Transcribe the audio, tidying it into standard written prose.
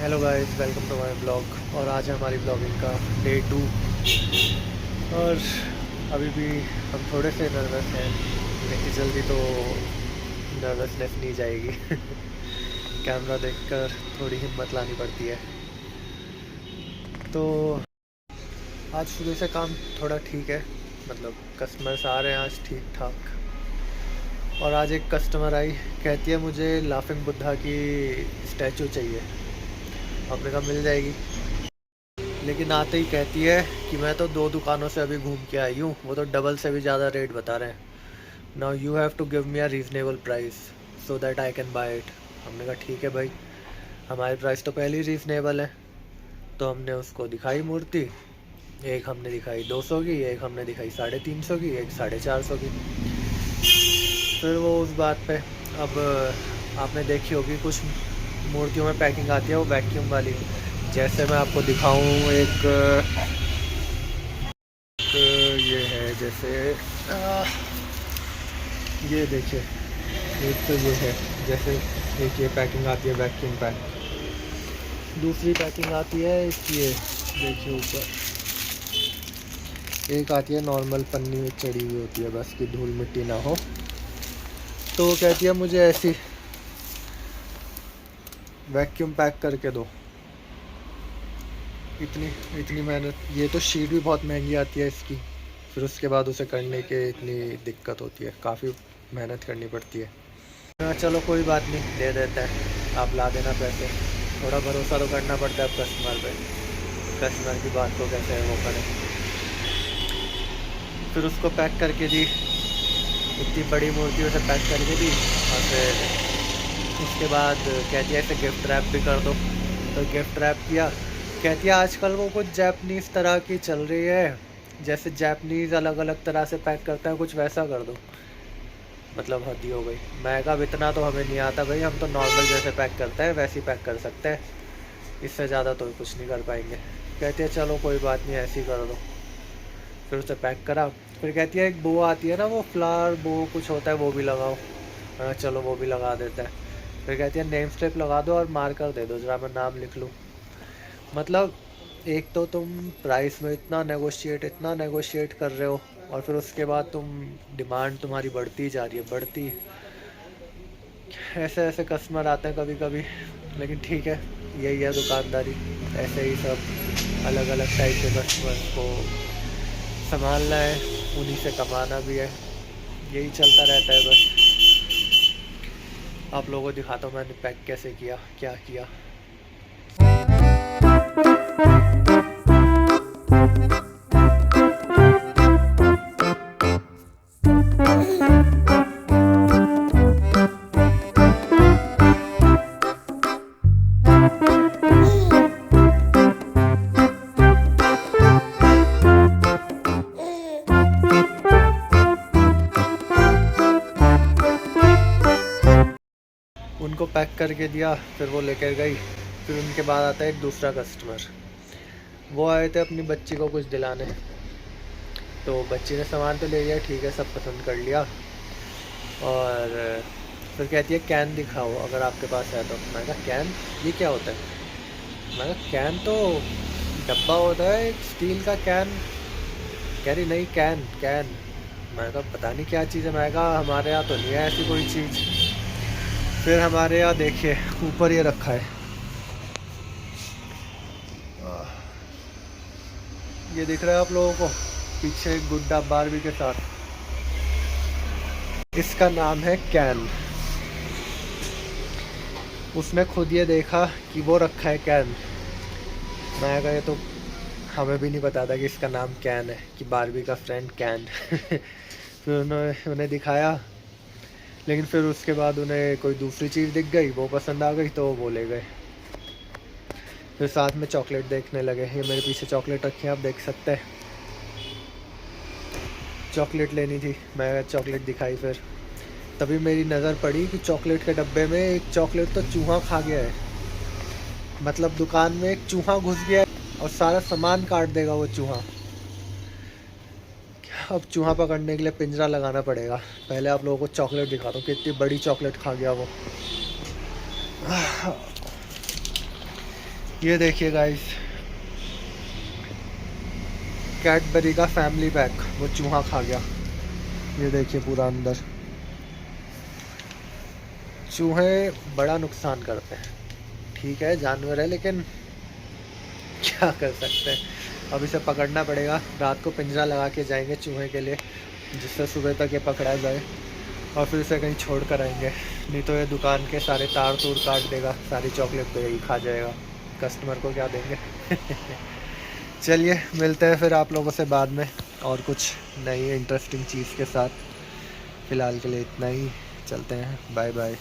Hello guys, welcome to my blog. और आज है हमारी ब्लॉगिंग का डे 2। और अभी भी हम थोड़े से नर्वस हैं, लेकिन जल्दी तो नर्वसनेस नहीं जाएगी। कैमरा देखकर थोड़ी हिम्मत लानी पड़ती है। तो आज सुबह से काम थोड़ा ठीक है, मतलब कस्टमर्स आ रहे हैं आज ठीक ठाक। और आज एक कस्टमर आई, कहती है मुझे लाफिंग बुद्धा की स्टैचू चाहिए। आपने कहा मिल जाएगी, लेकिन आते ही कहती है कि मैं तो 2 दुकानों से अभी घूम के आई हूँ, वो तो डबल से भी ज़्यादा रेट बता रहे हैं। Now you have to give me a reasonable price so that I can buy it. हमने कहा ठीक है भाई, हमारी प्राइस तो पहले ही रीज़नेबल है। तो हमने उसको दिखाई मूर्ति, एक हमने दिखाई 200 की, एक हमने दिखाई 350 की, एक 450 की। फिर वो उस बात पे, अब आपने देखी होगी कुछ मूर्तियों में पैकिंग आती है वो वैक्यूम वाली। जैसे मैं आपको दिखाऊं, ये है जैसे ये देखिए, एक तो ये है जैसे, एक ये पैकिंग आती है वैक्यूम पैक। दूसरी पैकिंग आती है ये देखिए ऊपर, एक आती है नॉर्मल पन्नी में चढ़ी हुई होती है बस कि धूल मिट्टी ना हो। तो वो कहती है मुझे ऐसी वैक्यूम पैक करके दो। इतनी इतनी मेहनत, ये तो शीट भी बहुत महंगी आती है इसकी, फिर उसके बाद उसे करने के इतनी दिक्कत होती है, काफ़ी मेहनत करनी पड़ती है। चलो कोई बात नहीं, दे देते हैं, आप ला देना पैसे। थोड़ा भरोसा तो करना पड़ता है अब कस्टमर पे, कस्टमर की बात को कैसे वो करें। फिर उसको पैक करके दी, इतनी बड़ी मूर्ति उसे पैक करके दी। और फिर उसके बाद कहती है इसे गिफ्ट रैप भी कर दो। तो गिफ्ट रैप किया। कहती है आजकल वो कुछ जापानीज़ तरह की चल रही है, जैसे जापानीज़ अलग अलग तरह से पैक करते हैं, कुछ वैसा कर दो। मतलब हद ही हो गई। मैं कहा इतना तो हमें नहीं आता भाई, हम तो नॉर्मल जैसे पैक करते हैं वैसे ही पैक कर सकते हैं, इससे ज़्यादा तो कुछ नहीं कर पाएंगे। कहती है चलो कोई बात नहीं, ऐसे ही कर दो। फिर उसे पैक करा। फिर कहती है एक बो आती है ना, वो फ्लावर बो कुछ होता है, वो भी लगाओ। चलो वो भी लगा देते हैं। फिर कहती है नेम स्लिप लगा दो और मार्कर दे दो, ज़रा मैं नाम लिख लूँ। मतलब एक तो तुम प्राइस में इतना नेगोशिएट कर रहे हो, और फिर उसके बाद डिमांड तुम्हारी बढ़ती जा रही है, बढ़ती। ऐसे ऐसे कस्टमर आते हैं कभी कभी, लेकिन ठीक है, यही है दुकानदारी। ऐसे ही सब अलग अलग टाइप के कस्टमर को संभालना है, उन्हीं से कमाना भी है, यही चलता रहता है बस। आप लोगों को दिखाता हूँ मैंने पैक कैसे किया, क्या किया। उनको पैक करके दिया, फिर वो लेकर गई। फिर उनके बाद आता है एक दूसरा कस्टमर। वो आए थे अपनी बच्ची को कुछ दिलाने। तो बच्ची ने सामान तो ले लिया, ठीक है, सब पसंद कर लिया। और फिर कहती है कैन दिखाओ अगर आपके पास है तो। मैं कहा कैन, ये क्या होता है? मैं कहा कैन तो डब्बा होता है एक स्टील का कैन। कह रही नहीं, कैन कैन। मैं कहा पता नहीं क्या चीज़ है। मैं कहा हमारे यहाँ तो नहीं है ऐसी कोई चीज़। फिर हमारे यहाँ देखिए ऊपर ये रखा है, ये दिख रहा है आप लोगों को, पीछे एक गुड्डा बारबी के साथ। इसका नाम है कैन। उसने खुद ये देखा कि वो रखा है कैन। मैं कहा ये तो हमें भी नहीं पता था कि इसका नाम कैन है, कि बारबी का फ्रेंड कैन। फिर उन्होंने उन्हें दिखाया, लेकिन फिर उसके बाद उन्हें कोई दूसरी चीज़ दिख गई, वो पसंद आ गई तो वो ले गए। फिर साथ में चॉकलेट देखने लगे। ये मेरे पीछे चॉकलेट रखी है, आप देख सकते हैं। चॉकलेट लेनी थी, मैं चॉकलेट दिखाई। फिर तभी मेरी नज़र पड़ी कि चॉकलेट के डब्बे में एक चॉकलेट तो चूहा खा गया है। मतलब दुकान में एक चूहा घुस गया है और सारा सामान काट देगा वो चूहा। अब चूहा पकड़ने के लिए पिंजरा लगाना पड़ेगा। पहले आप लोगों को चॉकलेट दिखाता हूँ, कितनी बड़ी चॉकलेट खा गया वो। ये देखिए गाइस, कैडबरी का फैमिली पैक वो चूहा खा गया। ये देखिए पूरा अंदर। चूहे बड़ा नुकसान करते हैं, ठीक है जानवर है, लेकिन क्या कर सकते हैं। अब इसे पकड़ना पड़ेगा, रात को पिंजरा लगा के जाएंगे चूहे के लिए, जिससे सुबह तक ये पकड़ा जाए और फिर इसे कहीं छोड़ कर आएंगे। नहीं तो ये दुकान के सारे तार तूर काट देगा, सारी चॉकलेट तो यही खा जाएगा, कस्टमर को क्या देंगे। चलिए मिलते हैं फिर आप लोगों से बाद में और कुछ नई इंटरेस्टिंग चीज़ के साथ। फ़िलहाल के लिए इतना ही, चलते हैं, बाय बाय।